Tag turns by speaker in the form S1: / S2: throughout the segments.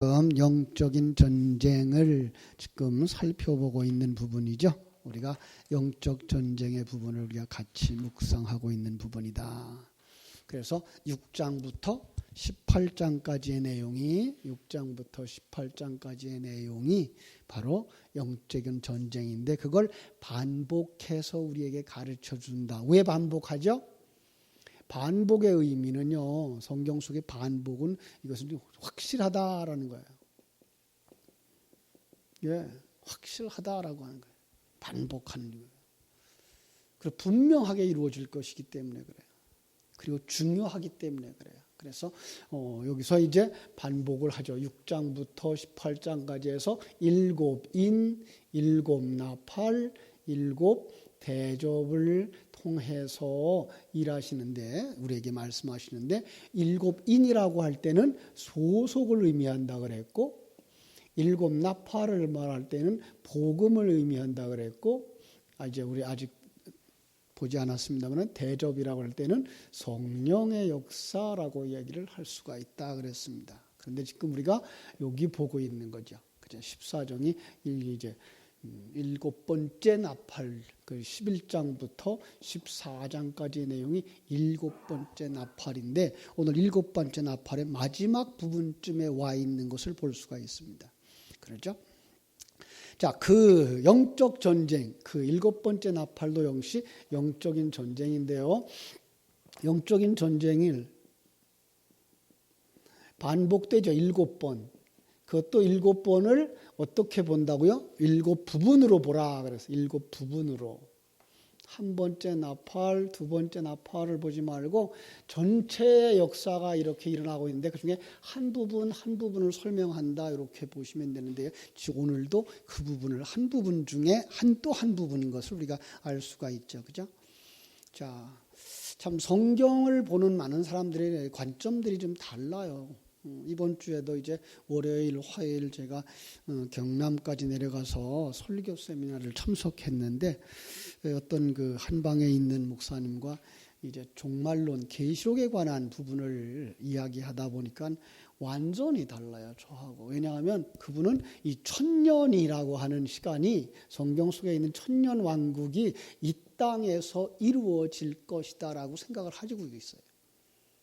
S1: 영적인 전쟁을 지금 살펴보고 있는 부분이죠. 우리가 영적 전쟁의 부분을 우리가 같이 묵상하고 있는 부분이다. 그래서 6장부터 18장까지의 내용이 바로 영적인 전쟁인데 그걸 반복해서 우리에게 가르쳐 준다. 왜 반복하죠? 반복의 의미는요, 성경 속의 반복은 이것은 확실하다라는 거예요. 예, 확실하다라고 하는 거예요. 반복하는 거예요. 그리고 분명하게 이루어질 것이기 때문에 그래요. 그리고 중요하기 때문에 그래요. 그래서 여기서 이제 반복을 하죠. 6장부터 18장까지 해서 7인, 7나팔, 7대접을 통해서 일하시는데 우리에게 말씀하시는데 7인이라고 할 때는 소속을 의미한다 그랬고 7나팔을 말할 때는 복음을 의미한다 그랬고 이제 우리 아직 보지 않았습니다만 대접이라고 할 때는 성령의 역사라고 얘기를 할 수가 있다 그랬습니다. 그런데 지금 우리가 여기 보고 있는 거죠. 그죠? 14장이 이제 7번째 나팔, 그 11장부터 14장까지의 내용이 7번째 나팔인데 오늘 7번째 나팔의 마지막 부분쯤에 와 있는 것을 볼 수가 있습니다. 그렇죠? 자, 그 영적 전쟁, 그 7번째 나팔도 역시 영적인 전쟁인데요. 영적인 전쟁이 반복되죠. 7번. 그것도 7번을 어떻게 본다고요? 7부분으로 보라 그래서 7부분으로. 한 번째 나팔, 두 번째 나팔을 보지 말고 전체의 역사가 이렇게 일어나고 있는데 그중에 한 부분을 설명한다 이렇게 보시면 되는데요. 오늘도 그 부분을 한 부분 중에 또 한 부분인 것을 우리가 알 수가 있죠. 그죠? 자, 참 성경을 보는 많은 사람들의 관점들이 좀 달라요. 이번 주에도 이제 월요일, 화요일 제가 경남까지 내려가서 설교 세미나를 참석했는데 어떤 그 한방에 있는 목사님과 이제 종말론, 계시록에 관한 부분을 이야기하다 보니까 완전히 달라요, 저하고. 왜냐하면 그분은 이 1000년이라고 하는 시간이 성경 속에 있는 1000년 왕국이 이 땅에서 이루어질 것이다라고 생각을 가지고 있어요.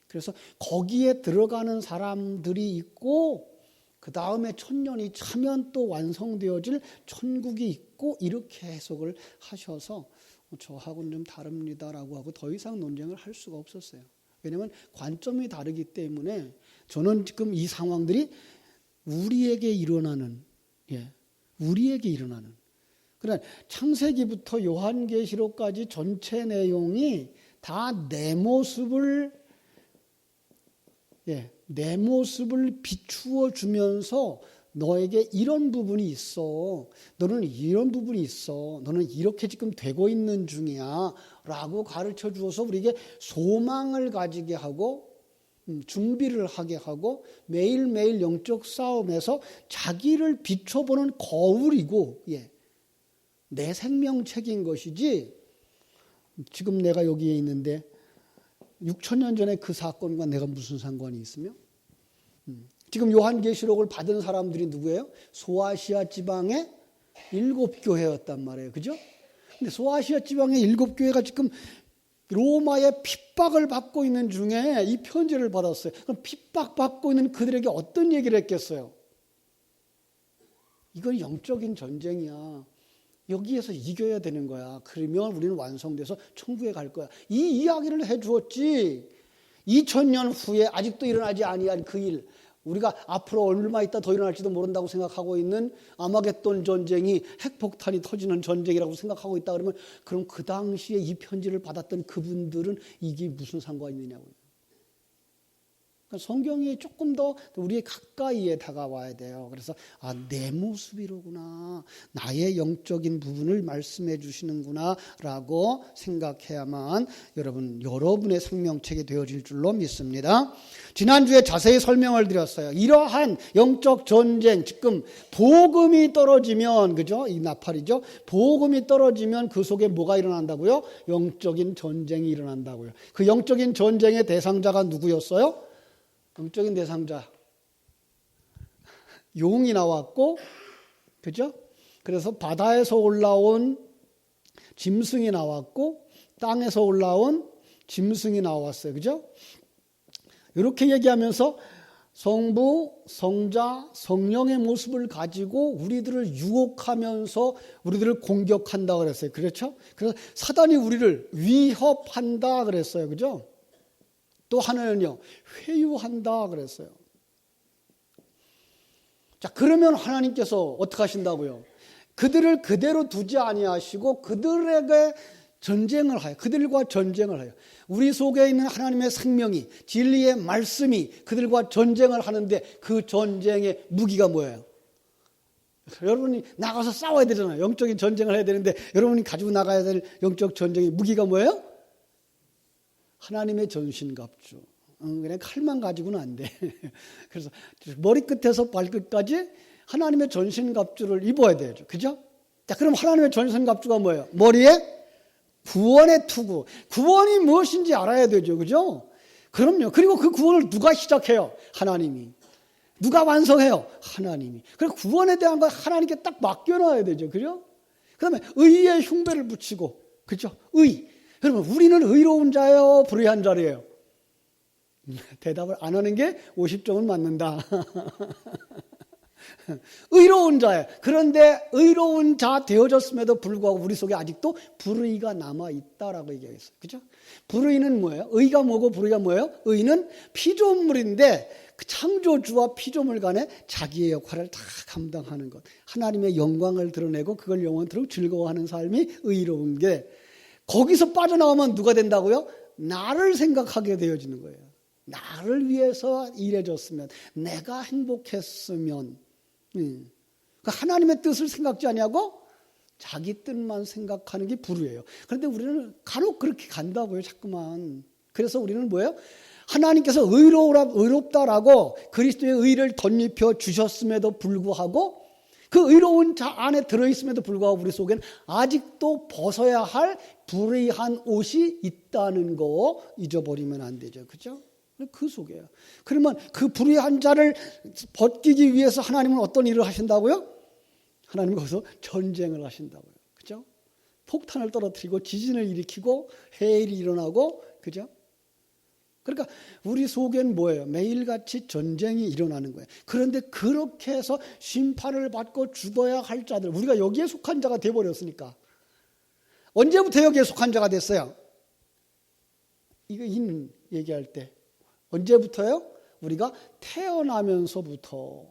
S1: 그래서 거기에 들어가는 사람들이 있고 그 다음에 1000년이 차면 또 완성되어질 천국이 있고 이렇게 해석을 하셔서 저하고는 좀 다릅니다라고 하고 더 이상 논쟁을 할 수가 없었어요. 왜냐하면 관점이 다르기 때문에 저는 지금 이 상황들이 우리에게 일어나는 그러나 창세기부터 요한계시록까지 전체 내용이 다 내 모습을 비추어 주면서 너에게 이런 부분이 있어. 너는 이런 부분이 있어. 너는 이렇게 지금 되고 있는 중이야. 라고 가르쳐 주어서 우리에게 소망을 가지게 하고 준비를 하게 하고 매일매일 영적 싸움에서 자기를 비춰보는 거울이고 내 생명책인 것이지 지금 내가 여기에 있는데 6000년 전에 그 사건과 내가 무슨 상관이 있으며 지금 요한계시록을 받은 사람들이 누구예요? 소아시아 지방의 7교회였단 말이에요. 그죠? 근데 소아시아 지방의 7교회가 지금 로마의 핍박을 받고 있는 중에 이 편지를 받았어요. 그럼 핍박받고 있는 그들에게 어떤 얘기를 했겠어요? 이건 영적인 전쟁이야. 여기에서 이겨야 되는 거야. 그러면 우리는 완성돼서 천국에 갈 거야. 이 이야기를 해 주었지. 2000년 후에 아직도 일어나지 아니한 그 일. 우리가 앞으로 얼마 있다 더 일어날지도 모른다고 생각하고 있는 아마겟돈 전쟁이 핵폭탄이 터지는 전쟁이라고 생각하고 있다 그러면 그럼 그 당시에 이 편지를 받았던 그분들은 이게 무슨 상관이 있느냐고요. 그러니까 성경이 조금 더 우리의 가까이에 다가와야 돼요. 그래서 내 모습이로구나. 나의 영적인 부분을 말씀해 주시는구나 라고 생각해야만 여러분의 생명책이 되어질 줄로 믿습니다. 지난주에 자세히 설명을 드렸어요. 이러한 영적 전쟁, 지금 복음이 떨어지면, 그죠? 이 나팔이죠. 복음이 떨어지면 그 속에 뭐가 일어난다고요? 영적인 전쟁이 일어난다고요. 그 영적인 전쟁의 대상자가 누구였어요? 영적인 대상자 용이 나왔고, 그죠? 그래서 바다에서 올라온 짐승이 나왔고, 땅에서 올라온 짐승이 나왔어요. 그죠? 이렇게 얘기하면서 성부, 성자, 성령의 모습을 가지고 우리들을 유혹하면서 우리들을 공격한다 그랬어요. 그렇죠? 그래서 사단이 우리를 위협한다 그랬어요. 그죠? 또 하나는요, 회유한다 그랬어요. 자, 그러면 하나님께서 어떻게 하신다고요? 그들을 그대로 두지 아니하시고 그들에게 전쟁을 하여, 그들과 전쟁을 하여, 우리 속에 있는 하나님의 생명이, 진리의 말씀이 그들과 전쟁을 하는데 그 전쟁의 무기가 뭐예요? 여러분이 나가서 싸워야 되잖아요. 영적인 전쟁을 해야 되는데 여러분이 가지고 나가야 될 영적 전쟁의 무기가 뭐예요? 하나님의 전신갑주. 그냥 칼만 가지고는 안 돼. 그래서 머리끝에서 발끝까지 하나님의 전신갑주를 입어야 되죠. 그죠? 자, 그럼 하나님의 전신갑주가 뭐예요? 머리에 구원의 투구. 구원이 무엇인지 알아야 되죠. 그죠? 그럼요. 그리고 그 구원을 누가 시작해요? 하나님이. 누가 완성해요? 하나님이. 그래서 구원에 대한 걸 하나님께 딱 맡겨놔야 되죠. 그죠? 그 다음에 의의 흉배를 붙이고. 그죠? 의. 그러면 우리는 의로운 자예요? 불의한 자예요? 대답을 안 하는 게 50점은 맞는다. 의로운 자예요. 그런데 의로운 자 되어졌음에도 불구하고 우리 속에 아직도 불의가 남아있다라고 얘기했어요. 그죠? 불의는 뭐예요? 의가 뭐고 불의가 뭐예요? 의는 피조물인데 그 창조주와 피조물 간에 자기의 역할을 다 감당하는 것. 하나님의 영광을 드러내고 그걸 영원토록 즐거워하는 삶이 의로운 게, 거기서 빠져나오면 누가 된다고요? 나를 생각하게 되어지는 거예요. 나를 위해서 일해줬으면, 내가 행복했으면. 그러니까 하나님의 뜻을 생각지 아니하고 자기 뜻만 생각하는 게 불의예요. 그런데 우리는 간혹 그렇게 간다고요, 자꾸만. 그래서 우리는 뭐예요? 하나님께서 의롭다라고 그리스도의 의를 덧입혀 주셨음에도 불구하고, 그 의로운 자 안에 들어있음에도 불구하고 우리 속에는 아직도 벗어야 할 불의한 옷이 있다는 거 잊어버리면 안 되죠. 그죠? 그 속에요. 그러면 그 불의한 자를 벗기기 위해서 하나님은 어떤 일을 하신다고요? 하나님은 거기서 전쟁을 하신다고요. 그죠? 폭탄을 떨어뜨리고 지진을 일으키고 해일이 일어나고, 그죠? 그러니까 우리 속엔 뭐예요? 매일같이 전쟁이 일어나는 거예요. 그런데 그렇게 해서 심판을 받고 죽어야 할 자들, 우리가 여기에 속한 자가 돼버렸으니까. 언제부터 여기에 속한 자가 됐어요? 이거 얘기할 때. 언제부터요? 우리가 태어나면서부터.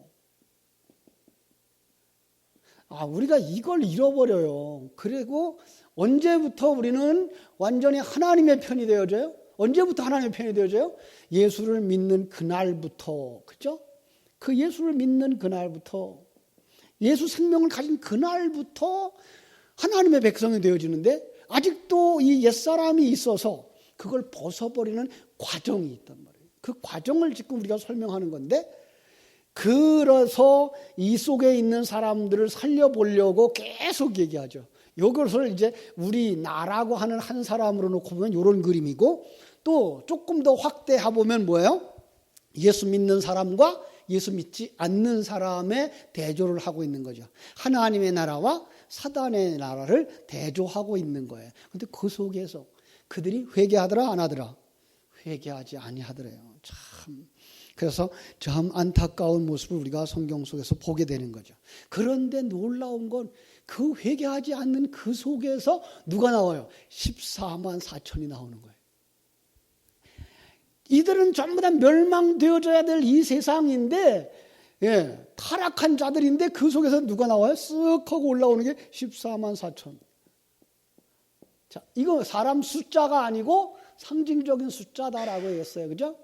S1: 우리가 이걸 잃어버려요. 그리고 언제부터 우리는 완전히 하나님의 편이 되어져요? 언제부터 하나님의 편이 되어져요? 예수를 믿는 그날부터. 그죠? 그 예수를 믿는 그날부터, 예수 생명을 가진 그날부터 하나님의 백성이 되어지는데, 아직도 이 옛사람이 있어서 그걸 벗어버리는 과정이 있단 말이에요. 그 과정을 지금 우리가 설명하는 건데, 그래서 이 속에 있는 사람들을 살려보려고 계속 얘기하죠. 이것을 이제 우리 나라고 하는 한 사람으로 놓고 보면 이런 그림이고, 또 조금 더 확대해보면 뭐예요? 예수 믿는 사람과 예수 믿지 않는 사람의 대조를 하고 있는 거죠. 하나님의 나라와 사단의 나라를 대조하고 있는 거예요. 그런데 그 속에서 그들이 회개하더라 안 하더라? 회개하지 아니하더래요. 참. 그래서 참 안타까운 모습을 우리가 성경 속에서 보게 되는 거죠. 그런데 놀라운 건 그 회개하지 않는 그 속에서 누가 나와요? 14만 4천이 나오는 거예요. 이들은 전부 다 멸망되어져야 될 이 세상인데, 타락한 자들인데 그 속에서 누가 나와요? 쓱 하고 올라오는 게 14만 4천. 자, 이거 사람 숫자가 아니고 상징적인 숫자다라고 했어요. 그죠?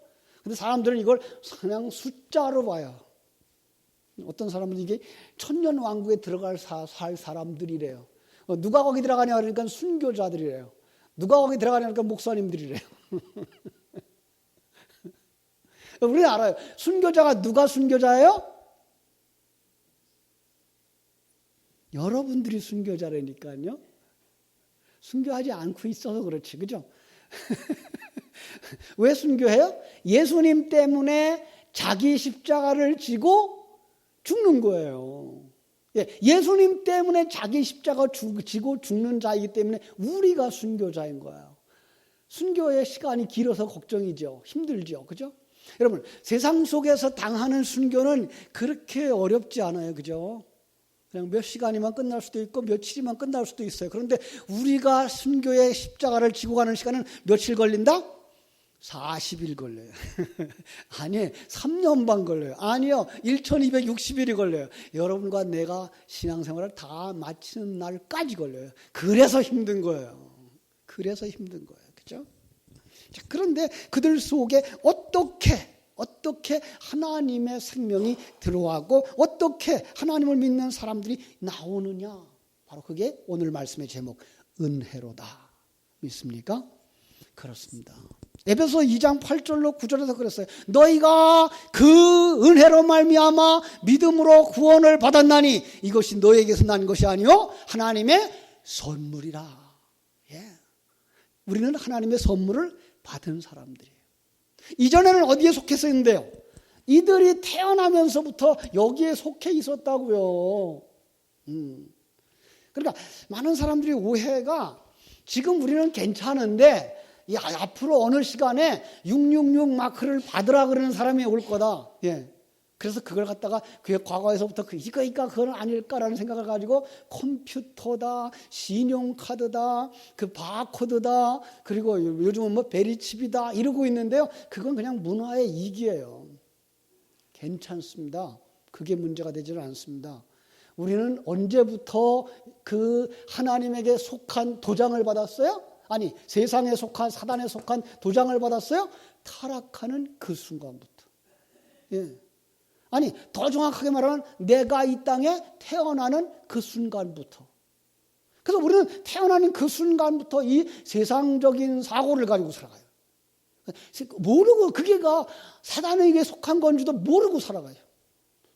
S1: 근데 사람들은 이걸 그냥 숫자로 봐요. 어떤 사람은 이게 천년왕국에 들어갈 살 사람들이래요. 누가 거기 들어가냐 그러니까 순교자들이래요. 누가 거기 들어가냐 그러니까 목사님들이래요. 우리는 알아요. 순교자가 누가 순교자예요? 여러분들이 순교자라니까요. 순교하지 않고 있어서 그렇지. 그죠? 왜 순교해요? 예수님 때문에 자기 십자가를 지고 죽는 거예요. 예수님 때문에 자기 십자가 지고 죽는 자이기 때문에 우리가 순교자인 거예요. 순교의 시간이 길어서 걱정이죠. 힘들죠. 그죠? 여러분, 세상 속에서 당하는 순교는 그렇게 어렵지 않아요. 그죠? 그냥 몇 시간이면 끝날 수도 있고 며칠이면 끝날 수도 있어요. 그런데 우리가 순교의 십자가를 지고 가는 시간은 며칠 걸린다? 40일 걸려요. 아니, 3년 반 걸려요. 아니요, 1260일이 걸려요. 여러분과 내가 신앙생활을 다 마치는 날까지 걸려요. 그래서 힘든 거예요. 그래서 힘든 거예요. 그죠? 자, 그런데 그들 속에 어떻게 하나님의 생명이 들어가고 어떻게 하나님을 믿는 사람들이 나오느냐. 바로 그게 오늘 말씀의 제목, 은혜로다. 믿습니까? 그렇습니다. 에베소 2장 8절로 9절에서 그랬어요. 너희가 그 은혜로 말미암아 믿음으로 구원을 받았나니 이것이 너희에게서 난 것이 아니요 하나님의 선물이라. 우리는 하나님의 선물을 받은 사람들이에요. 이전에는 어디에 속했었는데요? 이들이 태어나면서부터 여기에 속해 있었다고요. 그러니까 많은 사람들이 오해가 지금 우리는 괜찮은데 앞으로 어느 시간에 666 마크를 받으라 그러는 사람이 올 거다. 그래서 그걸 갖다가 과거에서부터 이거니까 그건 아닐까라는 생각을 가지고 컴퓨터다, 신용카드다, 그 바코드다, 그리고 요즘은 뭐 베리칩이다 이러고 있는데요. 그건 그냥 문화의 이기예요. 괜찮습니다. 그게 문제가 되지는 않습니다. 우리는 언제부터 그 하나님에게 속한 도장을 받았어요? 아니, 세상에 속한, 사단에 속한 도장을 받았어요? 타락하는 그 순간부터. 아니, 더 정확하게 말하면 내가 이 땅에 태어나는 그 순간부터. 그래서 우리는 태어나는 그 순간부터 이 세상적인 사고를 가지고 살아가요. 모르고 그게가 사단에게 속한 건지도 모르고 살아가요.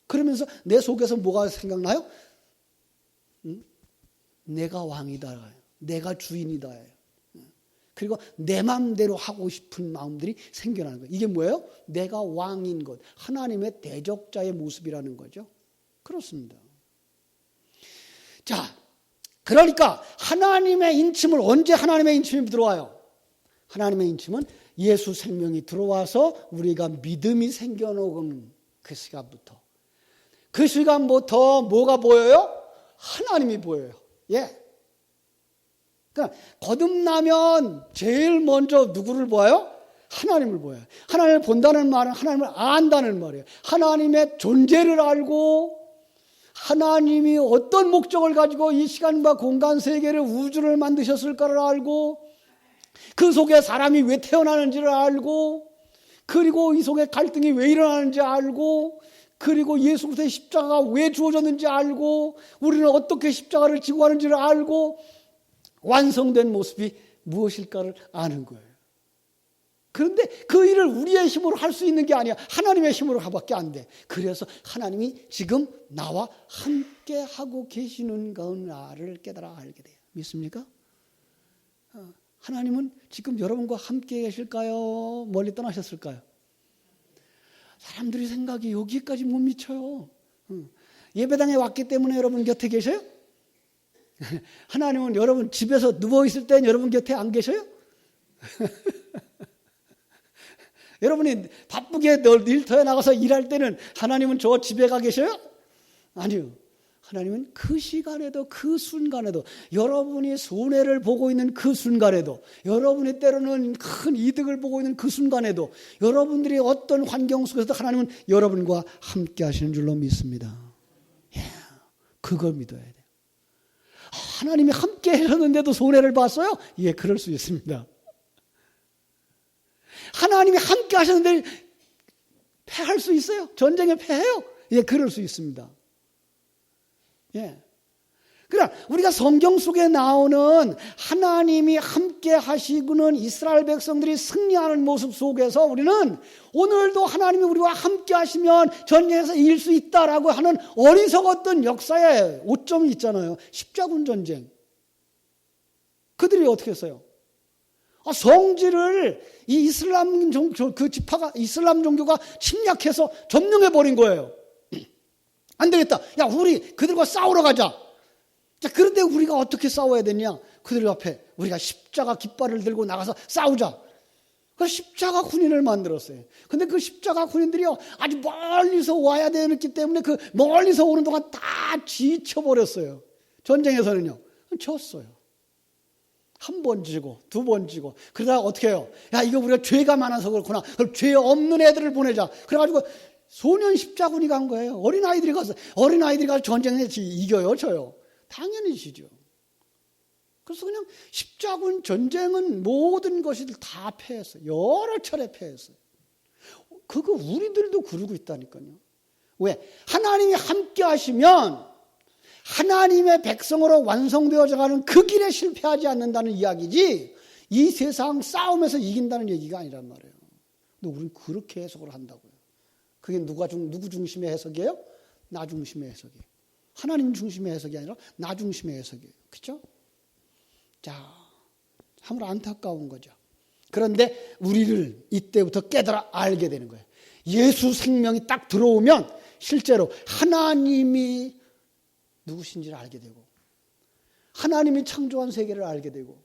S1: 그러면서 내 속에서 뭐가 생각나요? 내가 왕이다. 내가 주인이다. 그리고 내 마음대로 하고 싶은 마음들이 생겨나는 거예요. 이게 뭐예요? 내가 왕인 것. 하나님의 대적자의 모습이라는 거죠. 그렇습니다. 자, 그러니까 하나님의 인침을 언제 하나님의 인침이 들어와요? 하나님의 인침은 예수 생명이 들어와서 우리가 믿음이 생겨나는 그 시간부터. 그 시간부터 뭐가 보여요? 하나님이 보여요. 그러니까 거듭나면 제일 먼저 누구를 보아요? 하나님을 보아요. 하나님을 본다는 말은 하나님을 안다는 말이에요. 하나님의 존재를 알고 하나님이 어떤 목적을 가지고 이 시간과 공간 세계를 우주를 만드셨을까를 알고 그 속에 사람이 왜 태어나는지를 알고 그리고 이 속에 갈등이 왜 일어나는지 알고 그리고 예수 그리스도의 십자가가 왜 주어졌는지 알고 우리는 어떻게 십자가를 지고 가는지를 알고 완성된 모습이 무엇일까를 아는 거예요. 그런데 그 일을 우리의 힘으로 할 수 있는 게 아니야. 하나님의 힘으로 하밖에 안 돼. 그래서 하나님이 지금 나와 함께 하고 계시는 것을 깨달아 알게 돼요. 믿습니까? 하나님은 지금 여러분과 함께 계실까요? 멀리 떠나셨을까요? 사람들이 생각이 여기까지 못 미쳐요. 예배당에 왔기 때문에 여러분 곁에 계셔요? 하나님은 여러분 집에서 누워있을 땐 여러분 곁에 안 계셔요? 여러분이 바쁘게 일터에 나가서 일할 때는 하나님은 저 집에 가 계셔요? 아니요. 하나님은 그 시간에도 그 순간에도 여러분이 손해를 보고 있는 그 순간에도 여러분이 때로는 큰 이득을 보고 있는 그 순간에도 여러분들이 어떤 환경 속에서도 하나님은 여러분과 함께 하시는 줄로 믿습니다. 그걸 믿어야 돼요. 하나님이 함께 하셨는데도 손해를 봤어요? 그럴 수 있습니다. 하나님이 함께 하셨는데 패할 수 있어요? 전쟁에 패해요? 그럴 수 있습니다. 그러나 우리가 성경 속에 나오는 하나님이 함께 하시고는 이스라엘 백성들이 승리하는 모습 속에서 우리는 오늘도 하나님이 우리와 함께 하시면 전쟁에서 이길 수 있다라고 하는 어리석었던 역사의 오점이 있잖아요. 십자군 전쟁. 그들이 어떻게 했어요? 성지를 이 이슬람 종교가 침략해서 점령해 버린 거예요. 안 되겠다. 야, 우리 그들과 싸우러 가자. 자, 그런데 우리가 어떻게 싸워야 되냐? 그들 앞에 우리가 십자가 깃발을 들고 나가서 싸우자. 그 십자가 군인을 만들었어요. 근데 그 십자가 군인들이요, 아주 멀리서 와야 되기 때문에 그 멀리서 오는 동안 다 지쳐버렸어요. 전쟁에서는요. 졌어요. 한 번 지고, 두 번 지고. 그러다가 어떻게 해요? 야, 이거 우리가 죄가 많아서 그렇구나. 그럼 죄 없는 애들을 보내자. 그래가지고 소년 십자군이 간 거예요. 어린아이들이 가서 전쟁에서 이겨요, 저요? 당연히 지죠. 그래서 그냥 십자군 전쟁은 모든 것을 다 패했어요. 여러 차례 패했어요. 그거 우리들도 그러고 있다니까요. 왜? 하나님이 함께 하시면 하나님의 백성으로 완성되어져 가는 그 길에 실패하지 않는다는 이야기지, 이 세상 싸움에서 이긴다는 얘기가 아니란 말이에요. 근데 우리는 그렇게 해석을 한다고요. 그게 누구 중심의 해석이에요? 나 중심의 해석이에요. 하나님 중심의 해석이 아니라 나 중심의 해석이에요. 그렇죠? 자, 참으로 안타까운 거죠. 그런데 우리를 이때부터 깨달아 알게 되는 거예요. 예수 생명이 딱 들어오면 실제로 하나님이 누구신지를 알게 되고, 하나님이 창조한 세계를 알게 되고,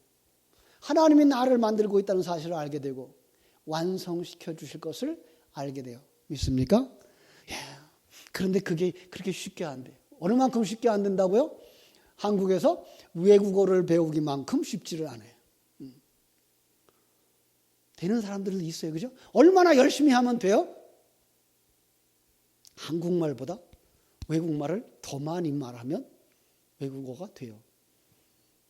S1: 하나님이 나를 만들고 있다는 사실을 알게 되고, 완성시켜 주실 것을 알게 돼요. 믿습니까? 예. 그런데 그게 그렇게 쉽게 안 돼요. 어느 만큼 쉽게 안 된다고요? 한국에서 외국어를 배우기만큼 쉽지를 않아요. 되는 사람들도 있어요. 그죠? 얼마나 열심히 하면 돼요? 한국말보다 외국말을 더 많이 말하면 외국어가 돼요.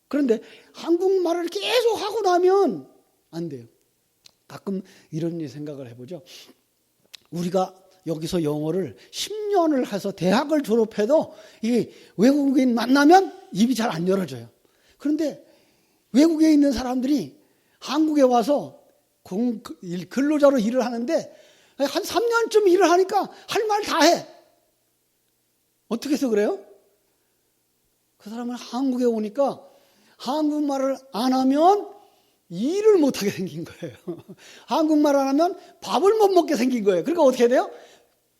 S1: 그런데 한국말을 계속 하고 나면 안 돼요. 가끔 이런 생각을 해보죠. 우리가 여기서 영어를 10년을 해서 대학을 졸업해도 이 외국인 만나면 입이 잘 안 열어져요. 그런데 외국에 있는 사람들이 한국에 와서 근로자로 일을 하는데 한 3년쯤 일을 하니까 할 말 다 해. 어떻게 해서 그래요? 그 사람은 한국에 오니까 한국말을 안 하면 일을 못하게 생긴 거예요. 한국말 안 하면 밥을 못 먹게 생긴 거예요. 그러니까 어떻게 돼요?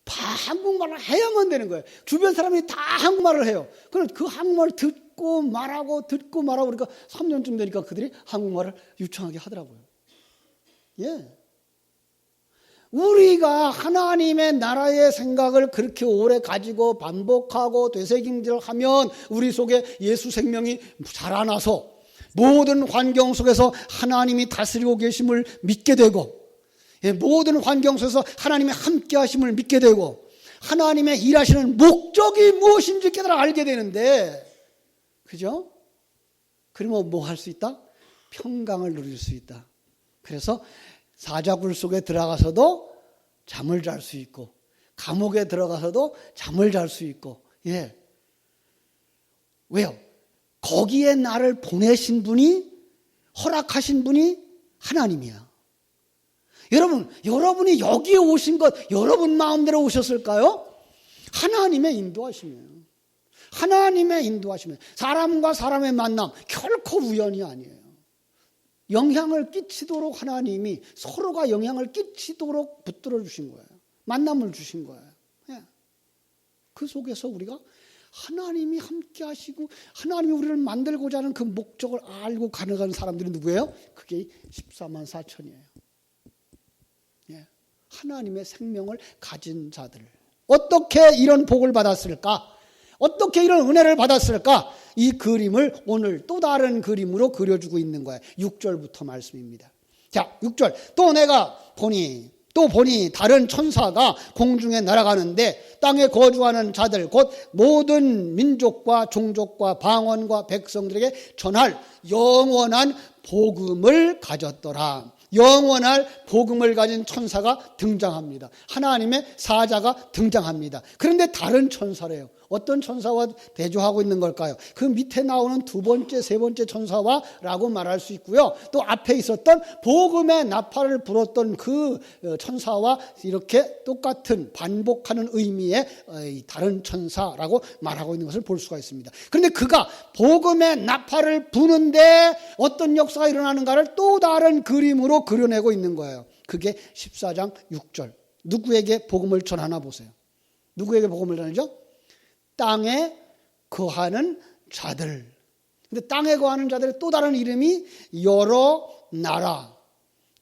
S1: 한국말을 해야만 되는 거예요. 주변 사람이 다 한국말을 해요. 그럼 그 한국말을 듣고 말하고 그러니까 3년쯤 되니까 그들이 한국말을 유창하게 하더라고요. 예. 우리가 하나님의 나라의 생각을 그렇게 오래 가지고 반복하고 되새김질하면 우리 속에 예수 생명이 자라나서 모든 환경 속에서 하나님이 다스리고 계심을 믿게 되고, 모든 환경 속에서 하나님의 함께 하심을 믿게 되고, 하나님의 일하시는 목적이 무엇인지 깨달아 알게 되는데, 그죠? 그러면 뭐 할 수 있다? 평강을 누릴 수 있다. 그래서 사자굴 속에 들어가서도 잠을 잘 수 있고, 감옥에 들어가서도 잠을 잘 수 있고, 예. 왜요? 거기에 나를 보내신 분이, 허락하신 분이 하나님이야. 여러분이 여기에 오신 것 여러분 마음대로 오셨을까요? 하나님의 인도하심이에요. 하나님의 인도하심이에요. 사람과 사람의 만남 결코 우연이 아니에요. 영향을 끼치도록 하나님이 서로가 영향을 끼치도록 붙들어 주신 거예요. 만남을 주신 거예요. 예. 그 속에서 우리가 하나님이 함께 하시고 하나님이 우리를 만들고자 하는 그 목적을 알고 가는 사람들이 누구예요? 그게 14만 4천이에요. 예. 하나님의 생명을 가진 자들. 어떻게 이런 복을 받았을까? 어떻게 이런 은혜를 받았을까? 이 그림을 오늘 또 다른 그림으로 그려주고 있는 거예요. 6절부터 말씀입니다. 자, 6절. 또 내가 보니 다른 천사가 공중에 날아가는데 땅에 거주하는 자들 곧 모든 민족과 종족과 방언과 백성들에게 전할 영원한 복음을 가졌더라. 영원할 복음을 가진 천사가 등장합니다. 하나님의 사자가 등장합니다. 그런데 다른 천사래요. 어떤 천사와 대조하고 있는 걸까요? 그 밑에 나오는 두 번째, 세 번째 천사와라고 말할 수 있고요. 또 앞에 있었던 복음의 나팔을 불었던 그 천사와 이렇게 똑같은 반복하는 의미의 다른 천사라고 말하고 있는 것을 볼 수가 있습니다. 그런데 그가 복음의 나팔을 부는데 어떤 역사가 일어나는가를 또 다른 그림으로 그려내고 있는 거예요. 그게 14장 6절. 누구에게 복음을 전하나 보세요. 누구에게 복음을 전하죠? 땅에 거하는 자들. 근데 땅에 거하는 자들의 또 다른 이름이 여러 나라,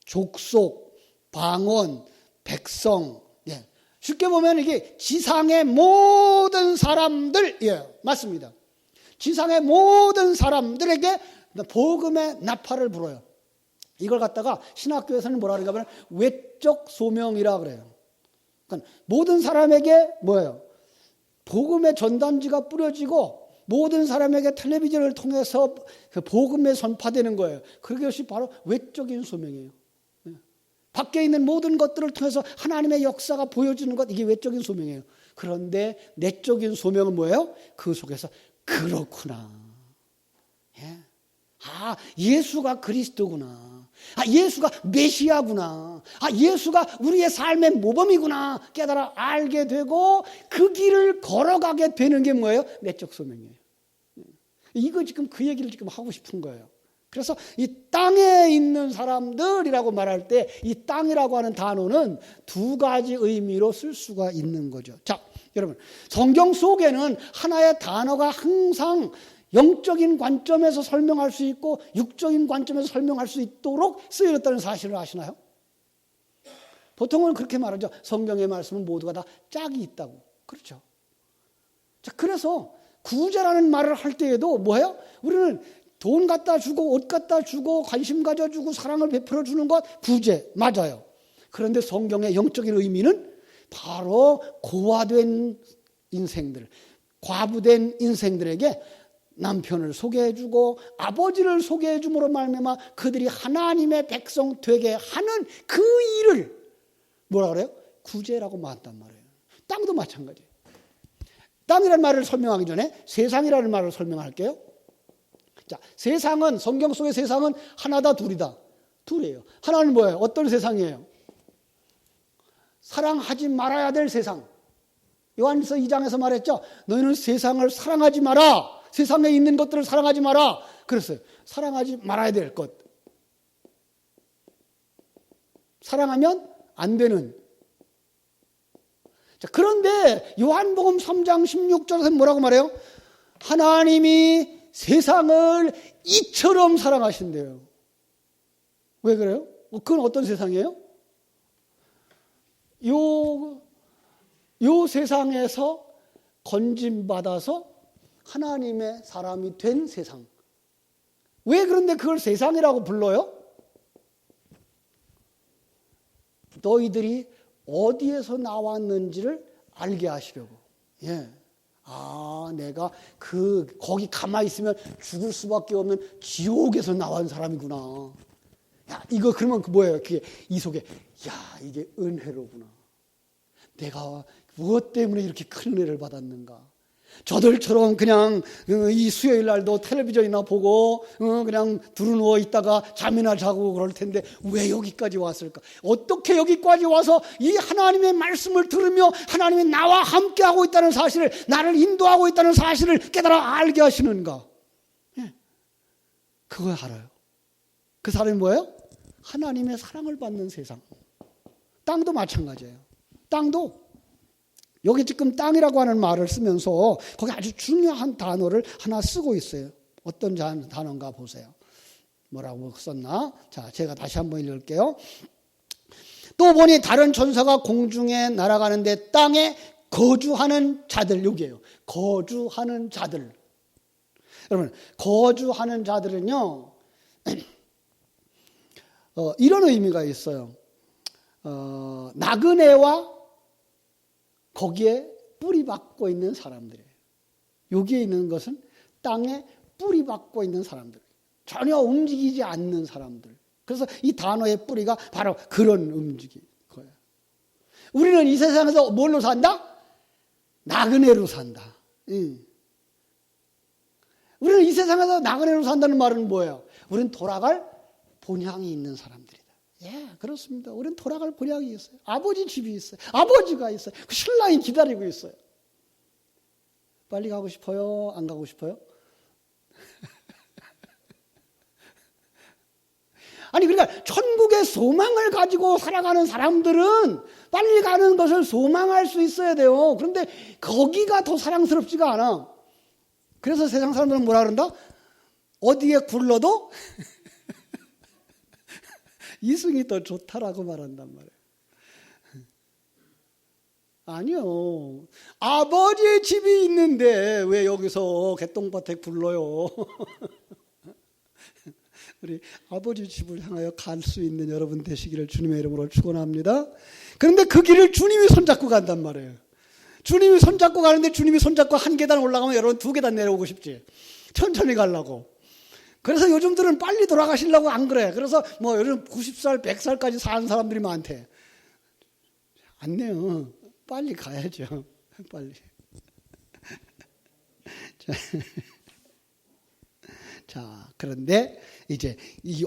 S1: 족속, 방언, 백성. 예. 쉽게 보면 이게 지상의 모든 사람들, 예, 맞습니다. 지상의 모든 사람들에게 복음의 나팔을 불어요. 이걸 갖다가 신학교에서는 뭐라 그러냐 하면 외적 소명이라 그래요. 그러니까 모든 사람에게 뭐예요? 복음의 전단지가 뿌려지고 모든 사람에게 텔레비전을 통해서 그 복음에 전파되는 거예요. 그것이 바로 외적인 소명이에요. 밖에 있는 모든 것들을 통해서 하나님의 역사가 보여지는 것, 이게 외적인 소명이에요. 그런데 내적인 소명은 뭐예요? 그 속에서 그렇구나. 예. 아, 예수가 그리스도구나. 아, 예수가 메시아구나. 아, 예수가 우리의 삶의 모범이구나. 깨달아 알게 되고 그 길을 걸어가게 되는 게 뭐예요? 내적 소명이에요. 이거 지금 그 얘기를 지금 하고 싶은 거예요. 그래서 이 땅에 있는 사람들이라고 말할 때 이 땅이라고 하는 단어는 두 가지 의미로 쓸 수가 있는 거죠. 자, 여러분, 성경 속에는 하나의 단어가 항상 영적인 관점에서 설명할 수 있고 육적인 관점에서 설명할 수 있도록 쓰여졌다는 사실을 아시나요? 보통은 그렇게 말하죠. 성경의 말씀은 모두가 다 짝이 있다고. 그렇죠. 자, 그래서 구제라는 말을 할 때에도 뭐예요? 우리는 돈 갖다 주고 옷 갖다 주고 관심 가져주고 사랑을 베풀어 주는 것 구제 맞아요. 그런데 성경의 영적인 의미는 바로 고아된 인생들, 과부된 인생들에게 남편을 소개해주고 아버지를 소개해줌으로 말미암아 그들이 하나님의 백성 되게 하는 그 일을 뭐라 그래요? 구제라고 말한단 말이에요. 땅도 마찬가지예요. 땅이라는 말을 설명하기 전에 세상이라는 말을 설명할게요. 자, 세상은 성경 속의 세상은 하나다 둘이다. 둘이에요. 하나는 뭐예요? 어떤 세상이에요? 사랑하지 말아야 될 세상. 요한서 2장에서 말했죠. 너희는 세상을 사랑하지 마라. 세상에 있는 것들을 사랑하지 마라. 그랬어요. 사랑하지 말아야 될 것. 사랑하면 안 되는. 자, 그런데 요한복음 3장 16절에서 뭐라고 말해요? 하나님이 세상을 이처럼 사랑하신대요. 왜 그래요? 그건 어떤 세상이에요? 요 세상에서 건짐받아서 하나님의 사람이 된 세상. 왜 그런데 그걸 세상이라고 불러요? 너희들이 어디에서 나왔는지를 알게 하시려고. 예. 아, 내가 거기 가만히 있으면 죽을 수밖에 없는 지옥에서 나온 사람이구나. 야, 이거 그러면 뭐예요? 그게 이 속에, 야, 이게 은혜로구나. 내가 무엇 때문에 이렇게 큰 은혜를 받았는가? 저들처럼 그냥 이 수요일 날도 텔레비전이나 보고 그냥 두루누워 있다가 잠이나 자고 그럴 텐데 왜 여기까지 왔을까? 어떻게 여기까지 와서 이 하나님의 말씀을 들으며 하나님이 나와 함께하고 있다는 사실을, 나를 인도하고 있다는 사실을 깨달아 알게 하시는가? 예. 그거 알아요. 그 사람이 뭐예요? 하나님의 사랑을 받는 세상. 땅도 마찬가지예요. 땅도 여기 지금 땅이라고 하는 말을 쓰면서 거기 아주 중요한 단어를 하나 쓰고 있어요. 어떤 단어인가 보세요. 뭐라고 썼나? 자, 제가 다시 한번 읽을게요. 또 보니 다른 천사가 공중에 날아가는데 땅에 거주하는 자들, 여기에요. 거주하는 자들. 여러분, 거주하는 자들은요, 이런 의미가 있어요. 나그네와 거기에 뿌리 박고 있는 사람들이에요. 여기에 있는 것은 땅에 뿌리 박고 있는 사람들. 전혀 움직이지 않는 사람들. 그래서 이 단어의 뿌리가 바로 그런 움직임 거예요. 우리는 이 세상에서 뭘로 산다? 나그네로 산다. 우리는 이 세상에서 나그네로 산다는 말은 뭐예요? 우리는 돌아갈 본향이 있는 사람들이다. 예, 그렇습니다. 우리는 돌아갈 본향이 있어요. 아버지 집이 있어요. 아버지가 있어요. 그 신랑이 기다리고 있어요. 빨리 가고 싶어요? 안 가고 싶어요? 아니 그러니까 천국의 소망을 가지고 살아가는 사람들은 빨리 가는 것을 소망할 수 있어야 돼요. 그런데 거기가 더 사랑스럽지가 않아. 그래서 세상 사람들은 뭐라 그런다? 어디에 굴러도 이승이 더 좋다라고 말한단 말이에요. 아니요. 아버지의 집이 있는데 왜 여기서 개똥밭에 굴러요? 우리 아버지 집을 향하여 갈 수 있는 여러분 되시기를 주님의 이름으로 축원합니다. 그런데 그 길을 주님이 손잡고 간단 말이에요. 주님이 손잡고 가는데 주님이 손잡고 한 계단 올라가면 여러분 두 계단 내려오고 싶지. 천천히 가려고. 그래서 요즘들은 빨리 돌아가시려고 안 그래. 그래서 뭐 요즘 90살, 100살까지 사는 사람들이 많대. 안 내요. 빨리 가야죠. 빨리. 자, 그런데 이제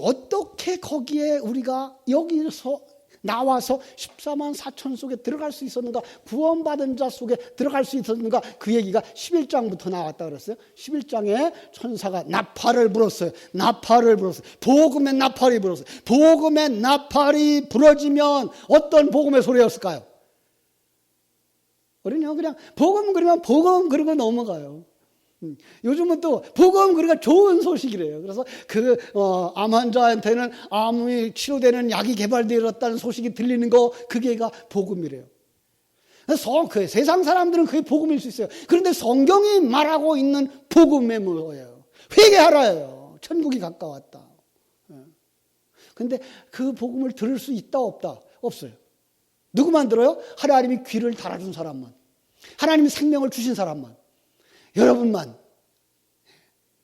S1: 어떻게 거기에 우리가 여기서 나와서 14만 4천 속에 들어갈 수 있었는가, 구원받은 자 속에 들어갈 수 있었는가, 그 얘기가 11장부터 나왔다 그랬어요. 11장에 천사가 나팔을 불었어요. 나팔을 불었어요. 복음의 나팔이 불었어요. 복음의 나팔이 불어지면 어떤 복음의 소리였을까요? 우리는 그냥 복음 그러면 복음 그러고 넘어가요. 요즘은 또 복음 그러니까 좋은 소식이래요. 그래서 암 환자한테는 암이 치료되는 약이 개발되었다는 소식이 들리는 거, 그게가 복음이래요. 그래서 그 세상 사람들은 그게 복음일 수 있어요. 그런데 성경이 말하고 있는 복음의 뭐예요? 회개하라예요. 천국이 가까웠다. 그런데 그 복음을 들을 수 있다 없다? 없어요. 누구만 들어요? 하나님이 귀를 달아준 사람만, 하나님이 생명을 주신 사람만, 여러분만.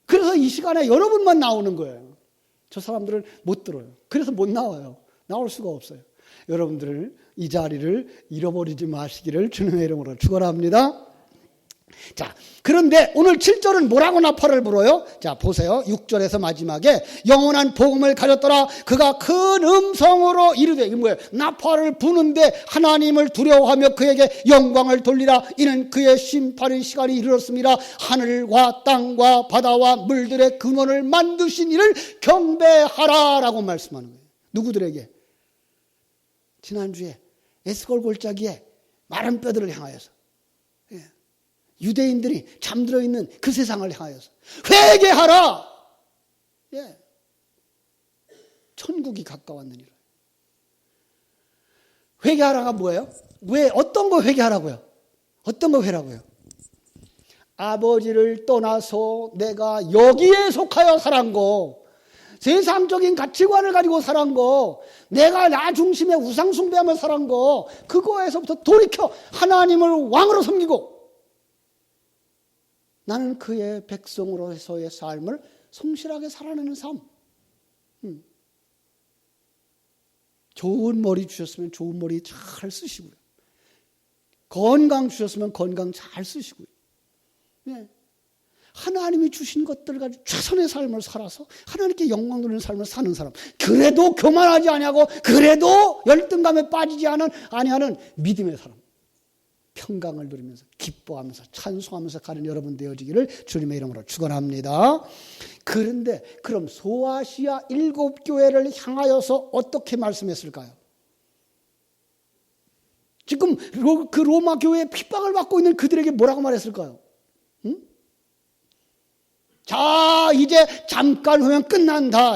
S1: 그래서 이 시간에 여러분만 나오는 거예요. 저 사람들은 못 들어요. 그래서 못 나와요. 나올 수가 없어요. 여러분들 이 자리를 잃어버리지 마시기를 주님의 이름으로 축원합니다. 자, 그런데 오늘 7절은 뭐라고 나팔을 불어요? 자, 보세요. 6절에서 마지막에 영원한 복음을 가졌더라. 그가 큰 음성으로 이르되, 이게 뭐예요? 나팔을 부는데 하나님을 두려워하며 그에게 영광을 돌리라. 이는 그의 심판의 시간이 이르렀습니다. 하늘과 땅과 바다와 물들의 근원을 만드신 이를 경배하라 라고 말씀하는 거예요. 누구들에게? 지난주에 에스골 골짜기에 마른 뼈들을 향하여서, 유대인들이 잠들어 있는 그 세상을 향하여서 회개하라. 예. 천국이 가까웠느니라. 회개하라가 뭐예요? 왜 어떤 거 회개하라고요? 어떤 거 회라고요? 아버지를 떠나서 내가 여기에 속하여 살은 거, 세상적인 가치관을 가지고 살은 거, 내가 나 중심의 우상 숭배하며 살은 거, 그거에서부터 돌이켜 하나님을 왕으로 섬기고 나는 그의 백성으로서의 삶을 성실하게 살아내는 삶. 좋은 머리 주셨으면 좋은 머리 잘 쓰시고요. 건강 주셨으면 건강 잘 쓰시고요. 네. 하나님이 주신 것들 가지고 최선의 삶을 살아서 하나님께 영광 돌리는 삶을 사는 사람. 그래도 교만하지 아니하고 그래도 열등감에 빠지지 아니하는 믿음의 사람. 평강을 누리면서 기뻐하면서 찬송하면서 가는 여러분 되어지기를 주님의 이름으로 축원합니다. 그런데 그럼 소아시아 7교회를 향하여서 어떻게 말씀했을까요? 지금 그 로마 교회에 핍박을 받고 있는 그들에게 뭐라고 말했을까요? 응? 자, 이제 잠깐 후면 끝난다.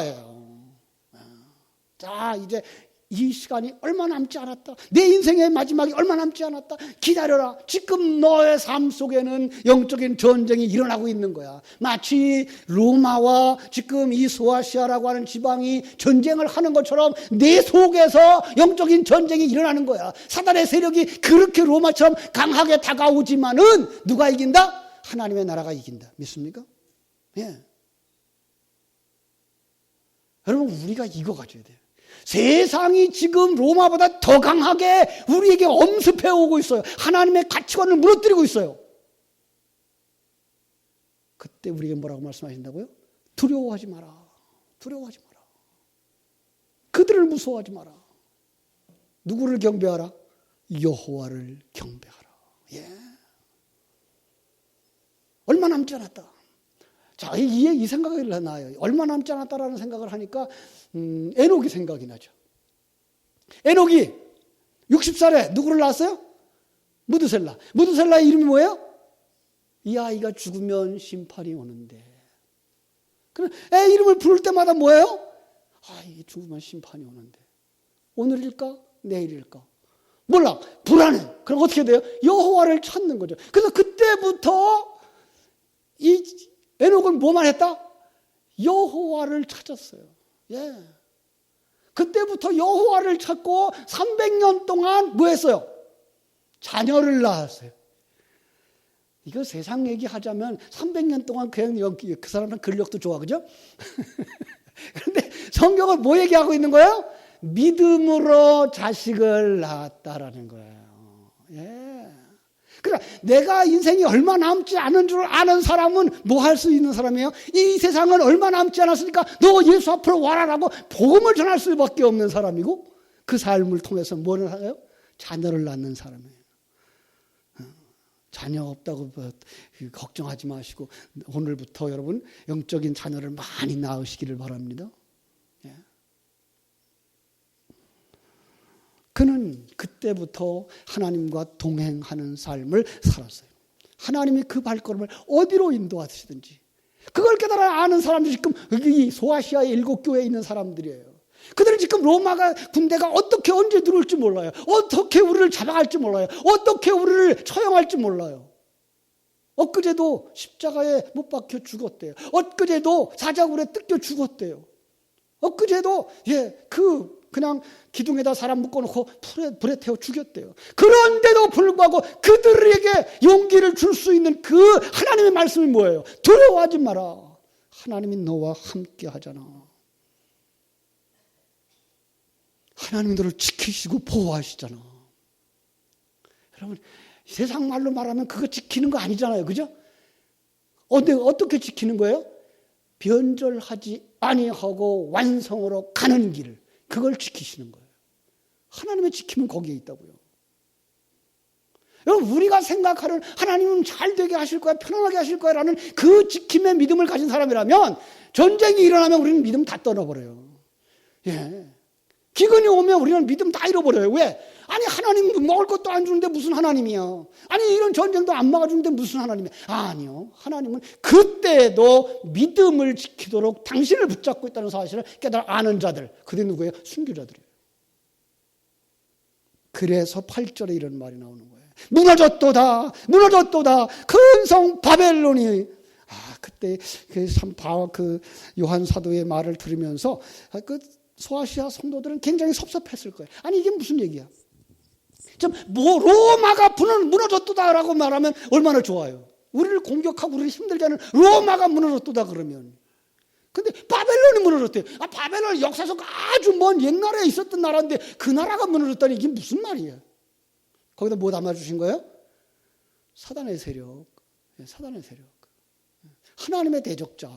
S1: 자, 이제 이 시간이 얼마 남지 않았다. 내 인생의 마지막이 얼마 남지 않았다. 기다려라. 지금 너의 삶 속에는 영적인 전쟁이 일어나고 있는 거야. 마치 로마와 지금 이 소아시아라고 하는 지방이 전쟁을 하는 것처럼 내 속에서 영적인 전쟁이 일어나는 거야. 사단의 세력이 그렇게 로마처럼 강하게 다가오지만은 누가 이긴다? 하나님의 나라가 이긴다. 믿습니까? 예. 여러분, 우리가 이거 가져야 돼요. 세상이 지금 로마보다 더 강하게 우리에게 엄습해 오고 있어요. 하나님의 가치관을 무너뜨리고 있어요. 그때 우리에게 뭐라고 말씀하신다고요? 두려워하지 마라. 두려워하지 마라. 그들을 무서워하지 마라. 누구를 경배하라? 여호와를 경배하라. 예. 얼마 남지 않았다. 자, 이 생각이 나요. 얼마 남지 않았다라는 생각을 하니까 에녹이 생각이 나죠. 에녹이 60살에 누구를 낳았어요? 무드셀라. 무드셀라의 이름이 뭐예요? 이 아이가 죽으면 심판이 오는데. 그럼 애 이름을 부를 때마다 뭐예요? 이게 죽으면 심판이 오는데. 오늘일까? 내일일까? 몰라. 불안해. 그럼 어떻게 돼요? 여호와를 찾는 거죠. 그래서 그때부터 이 에녹은 뭐만 했다? 여호와를 찾았어요. 예. 그때부터 여호와를 찾고 300년 동안 뭐 했어요? 자녀를 낳았어요. 이거 세상 얘기하자면 300년 동안 그냥 그 사람은 근력도 좋아, 그죠? 그런데 성경은 뭐 얘기하고 있는 거예요? 믿음으로 자식을 낳았다라는 거예요. 예. 그러니까 내가 인생이 얼마 남지 않은 줄 아는 사람은 뭐 할 수 있는 사람이에요? 이 세상은 얼마 남지 않았으니까 너 예수 앞으로 와라라고 복음을 전할 수밖에 없는 사람이고 그 삶을 통해서 뭐를 하요? 자녀를 낳는 사람이에요. 자녀 없다고 걱정하지 마시고 오늘부터 여러분 영적인 자녀를 많이 낳으시기를 바랍니다. 예. 그는 그때부터 하나님과 동행하는 삶을 살았어요. 하나님이 그 발걸음을 어디로 인도하시든지 그걸 깨달아 아는 사람들이 지금 이 소아시아의 7교회에 있는 사람들이에요. 그들은 지금 로마가 군대가 어떻게 언제 들어올지 몰라요. 어떻게 우리를 잡아갈지 몰라요. 어떻게 우리를 처형할지 몰라요. 엊그제도 십자가에 못 박혀 죽었대요. 엊그제도 사자굴에 뜯겨 죽었대요. 엊그제도 그냥 기둥에다 사람 묶어놓고 불에 태워 죽였대요. 그런데도 불구하고 그들에게 용기를 줄 수 있는 그 하나님의 말씀이 뭐예요? 두려워하지 마라. 하나님이 너와 함께 하잖아. 하나님이 너를 지키시고 보호하시잖아. 여러분, 세상 말로 말하면 그거 지키는 거 아니잖아요. 그죠? 어떻게 지키는 거예요? 변절하지 아니하고 완성으로 가는 길. 그걸 지키시는 거예요. 하나님의 지킴은 거기에 있다고요. 여러분, 우리가 생각하는 하나님은 잘 되게 하실 거야, 편안하게 하실 거야 라는 그 지킴의 믿음을 가진 사람이라면 전쟁이 일어나면 우리는 믿음 다 떠나버려요. 예. 기근이 오면 우리는 믿음 다 잃어버려요. 왜? 아니, 하나님 먹을 것도 안 주는데 무슨 하나님이야? 아니, 이런 전쟁도 안 막아주는데 무슨 하나님이야? 아니요. 하나님은 그때도 믿음을 지키도록 당신을 붙잡고 있다는 사실을 깨달아 아는 자들. 그게 누구예요? 순교자들이에요. 그래서 8절에 이런 말이 나오는 거예요. 무너졌도다. 무너졌도다. 큰 성 바벨론이. 그때 그 요한 사도의 말을 들으면서 소아시아 성도들은 굉장히 섭섭했을 거예요. 아니, 이게 무슨 얘기야? 로마가 무너졌도다라고 말하면 얼마나 좋아요. 우리를 공격하고 우리를 힘들게 하는 로마가 무너졌도다 그러면. 근데 바벨론이 무너졌대요. 바벨론은 역사적 아주 먼 옛날에 있었던 나라인데 그 나라가 무너졌다니 이게 무슨 말이에요? 거기다 뭐 담아주신 거예요? 사단의 세력. 사단의 세력. 하나님의 대적자.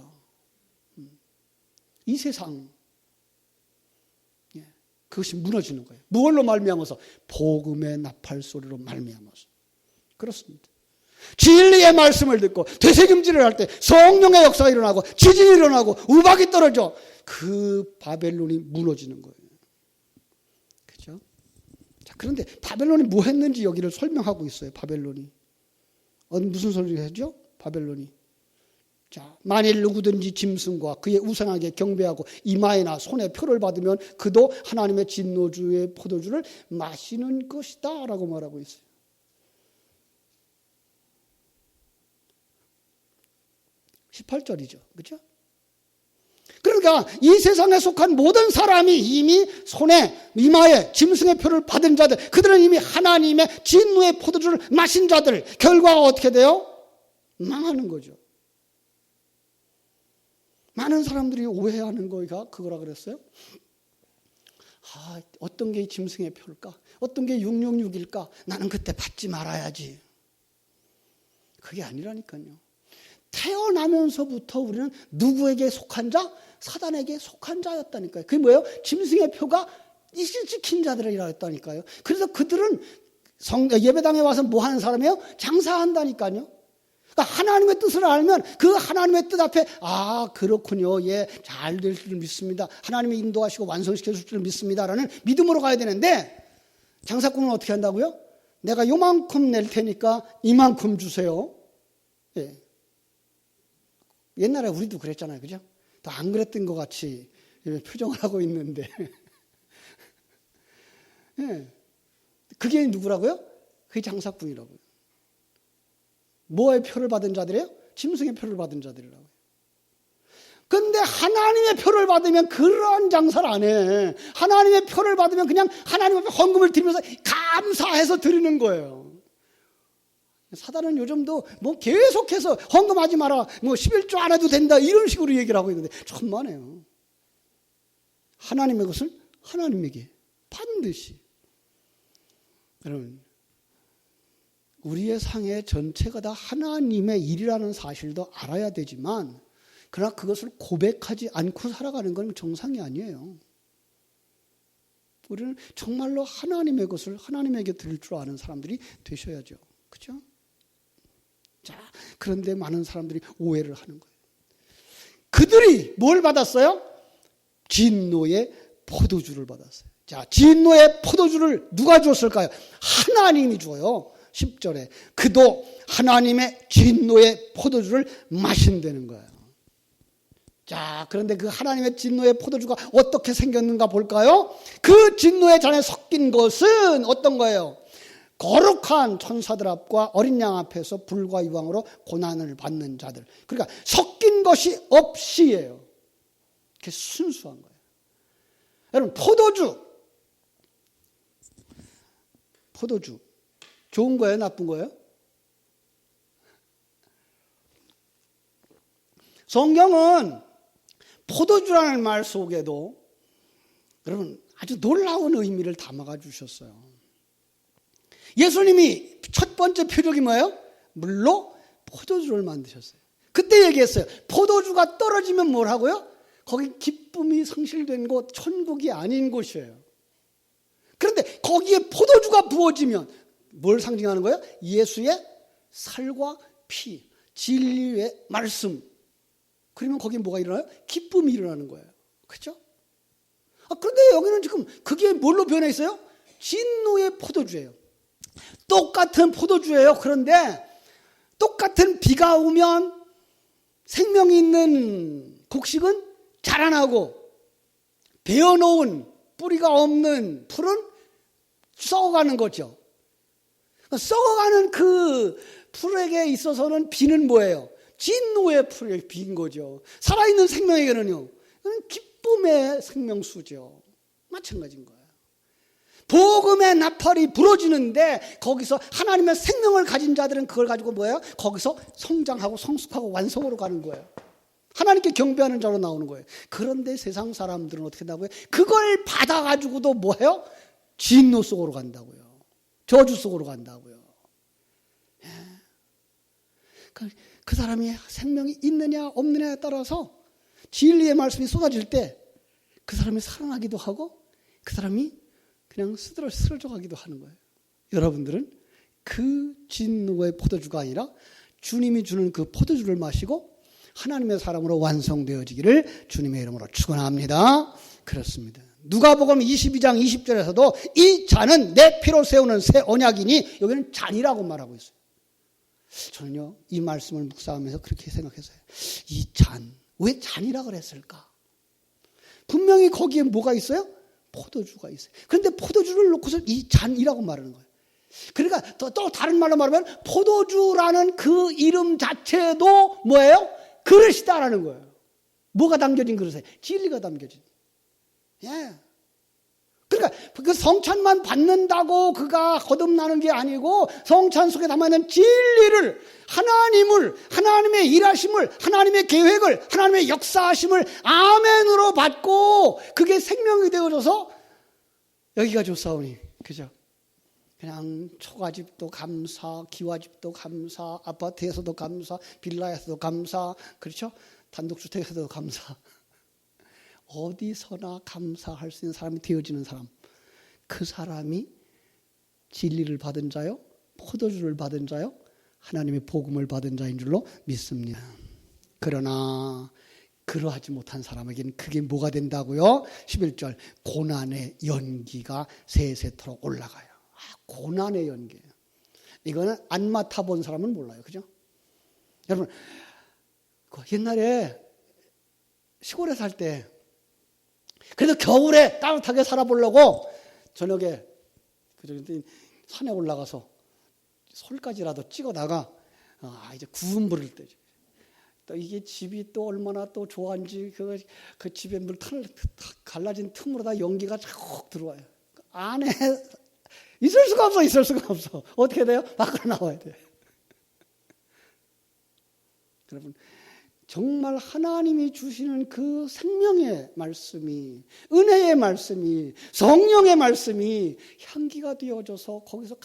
S1: 이 세상. 그것이 무너지는 거예요. 무엇로 말미암아서? 복음의 나팔 소리로 말미암아서. 그렇습니다. 진리의 말씀을 듣고 되새김질을 할 때 성령의 역사가 일어나고 지진이 일어나고 우박이 떨어져 그 바벨론이 무너지는 거예요. 그렇죠? 자, 그런데 바벨론이 뭐 했는지 여기를 설명하고 있어요. 바벨론이. 무슨 소리를 하죠? 바벨론이. 자, 만일 누구든지 짐승과 그의 우상에게 경배하고 이마에나 손에 표를 받으면 그도 하나님의 진노주의 포도주를 마시는 것이다 라고 말하고 있어요. (18절이죠) 그렇죠? 그러니까 이 세상에 속한 모든 사람이 이미 손에 이마에 짐승의 표를 받은 자들, 그들은 이미 하나님의 진노의 포도주를 마신 자들, 결과가 어떻게 돼요? 망하는 거죠. 많은 사람들이 오해하는 거가 그거라 그랬어요. 어떤 게 짐승의 표일까? 어떤 게 666일까? 나는 그때 받지 말아야지. 그게 아니라니까요. 태어나면서부터 우리는 누구에게 속한 자? 사단에게 속한 자였다니까요. 그게 뭐예요? 짐승의 표가 이슬 지킨 자들이라 했다니까요. 그래서 그들은 예배당에 와서 뭐 하는 사람이에요? 장사한다니까요. 그러니까 하나님의 뜻을 알면 그 하나님의 뜻 앞에 그렇군요. 예, 잘 될 줄 믿습니다. 하나님이 인도하시고 완성시켜 줄 줄 믿습니다라는 믿음으로 가야 되는데 장사꾼은 어떻게 한다고요? 내가 요만큼 낼 테니까 이만큼 주세요. 예. 옛날에 우리도 그랬잖아요. 그죠? 또 안 그랬던 것 같이 표정을 하고 있는데 예. 그게 누구라고요? 그게 장사꾼이라고요. 뭐의 표를 받은 자들이에요? 짐승의 표를 받은 자들이라고요. 근데 하나님의 표를 받으면 그런 장사를 안 해. 하나님의 표를 받으면 그냥 하나님 앞에 헌금을 드리면서 감사해서 드리는 거예요. 사단은 요즘도 뭐 계속해서 헌금하지 마라, 뭐 11조 안 해도 된다, 이런 식으로 얘기를 하고 있는데 천만에요. 하나님의 것을 하나님에게 반드시. 여러분, 우리의 상해 전체가 다 하나님의 일이라는 사실도 알아야 되지만, 그러나 그것을 고백하지 않고 살아가는 건 정상이 아니에요. 우리는 정말로 하나님의 것을 하나님에게 드릴 줄 아는 사람들이 되셔야죠. 그렇죠? 자, 그런데 많은 사람들이 오해를 하는 거예요. 그들이 뭘 받았어요? 진노의 포도주를 받았어요. 자, 진노의 포도주를 누가 줬을까요? 하나님이 줘요. 10절에 그도 하나님의 진노의 포도주를 마신다는 거예요. 자, 그런데 그 하나님의 진노의 포도주가 어떻게 생겼는가 볼까요? 그 진노의 잔에 섞인 것은 어떤 거예요? 거룩한 천사들 앞과 어린 양 앞에서 불과 유황으로 고난을 받는 자들. 그러니까 섞인 것이 없이예요. 이렇게 순수한 거예요. 여러분, 포도주 좋은 거예요, 나쁜 거예요? 성경은 포도주라는 말 속에도 여러분 아주 놀라운 의미를 담아가 주셨어요. 예수님이 첫 번째 표적이 뭐예요? 물로 포도주를 만드셨어요. 그때 얘기했어요. 포도주가 떨어지면 뭘 하고요? 거기 기쁨이 상실된 곳, 천국이 아닌 곳이에요. 그런데 거기에 포도주가 부어지면 뭘 상징하는 거예요? 예수의 살과 피, 진리의 말씀. 그러면 거기에 뭐가 일어나요? 기쁨이 일어나는 거예요. 그렇죠? 그런데 여기는 지금 그게 뭘로 변해 있어요? 진노의 포도주예요. 똑같은 포도주예요. 그런데 똑같은 비가 오면 생명이 있는 곡식은 자라나고 베어놓은 뿌리가 없는 풀은 썩어가는 거죠. 썩어가는 그 풀에게 있어서는 비는 뭐예요? 진노의 풀의 비인 거죠. 살아있는 생명에게는요, 기쁨의 생명수죠. 마찬가지인 거예요. 복음의 나팔이 부러지는데 거기서 하나님의 생명을 가진 자들은 그걸 가지고 뭐예요? 거기서 성장하고 성숙하고 완성으로 가는 거예요. 하나님께 경배하는 자로 나오는 거예요. 그런데 세상 사람들은 어떻게 한다고요? 그걸 받아가지고도 뭐예요? 진노 속으로 간다고요. 저주 속으로 간다고요. 예. 그 사람이 생명이 있느냐 없느냐에 따라서 진리의 말씀이 쏟아질 때 그 사람이 살아나기도 하고 그 사람이 그냥 쓰러져 가기도 하는 거예요. 여러분들은 그 진노의 포도주가 아니라 주님이 주는 그 포도주를 마시고 하나님의 사람으로 완성되어지기를 주님의 이름으로 축원합니다. 그렇습니다. 누가복음 22장 20절에서도 이 잔은 내 피로 세우는 새 언약이니, 여기는 잔이라고 말하고 있어요. 저는요, 이 말씀을 묵상하면서 그렇게 생각했어요. 이 잔, 왜 잔이라고 그랬을까? 분명히 거기에 뭐가 있어요? 포도주가 있어요. 그런데 포도주를 놓고서 이 잔이라고 말하는 거예요. 그러니까 또 다른 말로 말하면 포도주라는 그 이름 자체도 뭐예요? 그릇이다라는 거예요. 뭐가 담겨진 그릇에? 진리가 담겨진. 예. 그러니까 그 성찬만 받는다고 그가 거듭나는 게 아니고 성찬 속에 담아있는 진리를, 하나님을, 하나님의 일하심을, 하나님의 계획을, 하나님의 역사하심을 아멘으로 받고 그게 생명이 되어져서 여기가 좋사오니, 그죠? 그냥 초가집도 감사, 기와집도 감사, 아파트에서도 감사, 빌라에서도 감사, 그렇죠? 단독주택에서도 감사. 어디서나 감사할 수 있는 사람이 되어지는 사람, 그 사람이 진리를 받은 자요, 포도주를 받은 자요, 하나님의 복음을 받은 자인 줄로 믿습니다. 그러나 그러하지 못한 사람에게는 그게 뭐가 된다고요? 11절 고난의 연기가 세세토록 올라가요. 고난의 연기. 이거는 안 맡아본 사람은 몰라요. 그죠? 여러분 옛날에 시골에 살 때 그래도 겨울에 따뜻하게 살아보려고 저녁에 산에 올라가서 솔까지라도 찍어다가 이제 구운 불을 때죠. 또 이게 집이 또 얼마나 또 좋아한지 그 집에 물 갈라진 틈으로 다 연기가 쭉 들어와요. 안에 있을 수가 없어. 어떻게 돼요? 밖으로 나와야 돼요. 여러분 정말 하나님이 주시는 그 생명의 말씀이, 은혜의 말씀이, 성령의 말씀이 향기가 되어져서 거기서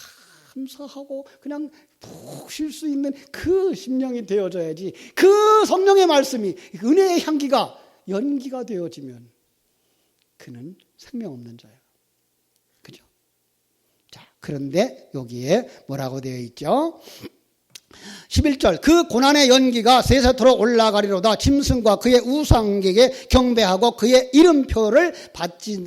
S1: 감사하고 그냥 푹 쉴 수 있는 그 심령이 되어져야지. 그 성령의 말씀이, 은혜의 향기가 연기가 되어지면 그는 생명 없는 자예요. 그죠? 자, 그런데 여기에 뭐라고 되어 있죠? 11절 그 고난의 연기가 세세토록 올라가리로다. 짐승과 그의 우상에게 경배하고 그의 이름표를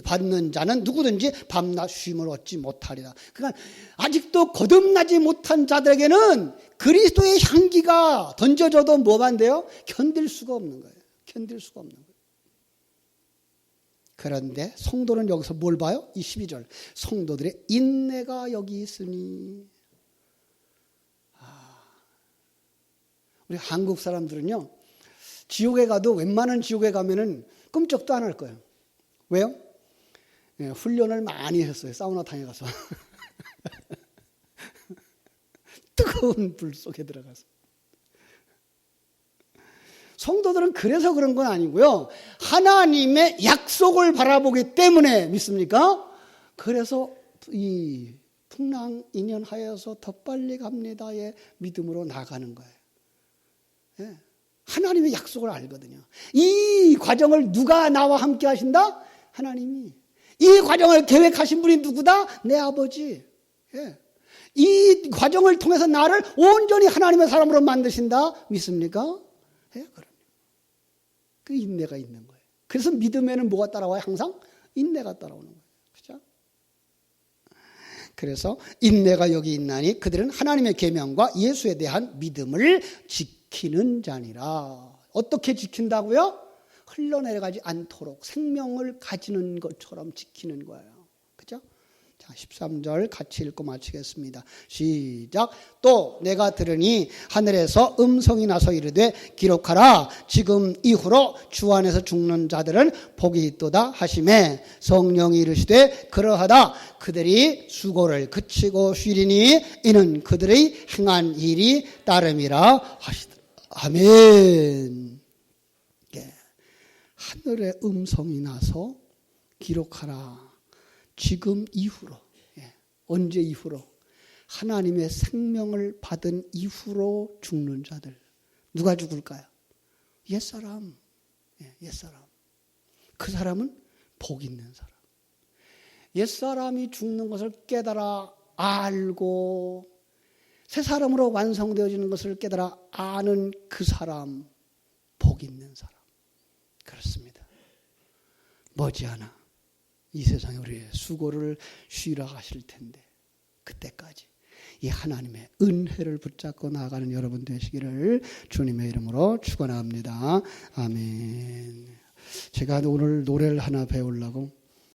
S1: 받는 자는 누구든지 밤낮 쉼을 얻지 못하리라. 그러니까 아직도 거듭나지 못한 자들에게는 그리스도의 향기가 던져져도 뭐만 돼요? 견딜 수가 없는 거예요. 그런데 성도는 여기서 뭘 봐요? 이 12절 성도들의 인내가 여기 있으니. 우리 한국 사람들은요, 지옥에 가도 웬만한 지옥에 가면은 끔찍도 안 할 거예요. 왜요? 예, 훈련을 많이 했어요. 사우나탕에 가서. 뜨거운 불 속에 들어가서. 성도들은 그래서 그런 건 아니고요. 하나님의 약속을 바라보기 때문에 믿습니까? 그래서 이 풍랑인연하여서 더 빨리 갑니다의 믿음으로 나가는 거예요. 예, 하나님의 약속을 알거든요. 이 과정을 누가 나와 함께 하신다? 하나님이. 이 과정을 계획하신 분이 누구다? 내 아버지. 예. 이 과정을 통해서 나를 온전히 하나님의 사람으로 만드신다? 믿습니까? 예, 그럼요. 그 인내가 있는 거예요. 그래서 믿음에는 뭐가 따라와요? 항상 인내가 따라오는 거예요. 그죠? 그래서 인내가 여기 있나니 그들은 하나님의 계명과 예수에 대한 믿음을 지키는 자니라. 어떻게 지킨다고요? 흘러내려가지 않도록 생명을 가지는 것처럼 지키는 거예요. 그죠? 자, 13절 같이 읽고 마치겠습니다. 시작. 또 내가 들으니 하늘에서 음성이 나서 이르되 기록하라. 지금 이후로 주 안에서 죽는 자들은 복이 있도다 하시매 성령이 이르시되 그러하다. 그들이 수고를 그치고 쉬리니 이는 그들의 행한 일이 따름이라 하시더라. 아멘. 예. 하늘의 음성이 나서 기록하라. 지금 이후로. 예. 언제 이후로? 하나님의 생명을 받은 이후로 죽는 자들. 누가 죽을까요? 옛사람. 예, 옛사람. 그 사람은 복 있는 사람. 옛사람이 죽는 것을 깨달아 알고 새 사람으로 완성되어지는 것을 깨달아 아는 그 사람, 복 있는 사람. 그렇습니다. 머지않아 이 세상에 우리의 수고를 쉬러 가실 텐데 그때까지 이 하나님의 은혜를 붙잡고 나아가는 여러분 되시기를 주님의 이름으로 축원합니다. 아멘. 제가 오늘 노래를 하나 배우려고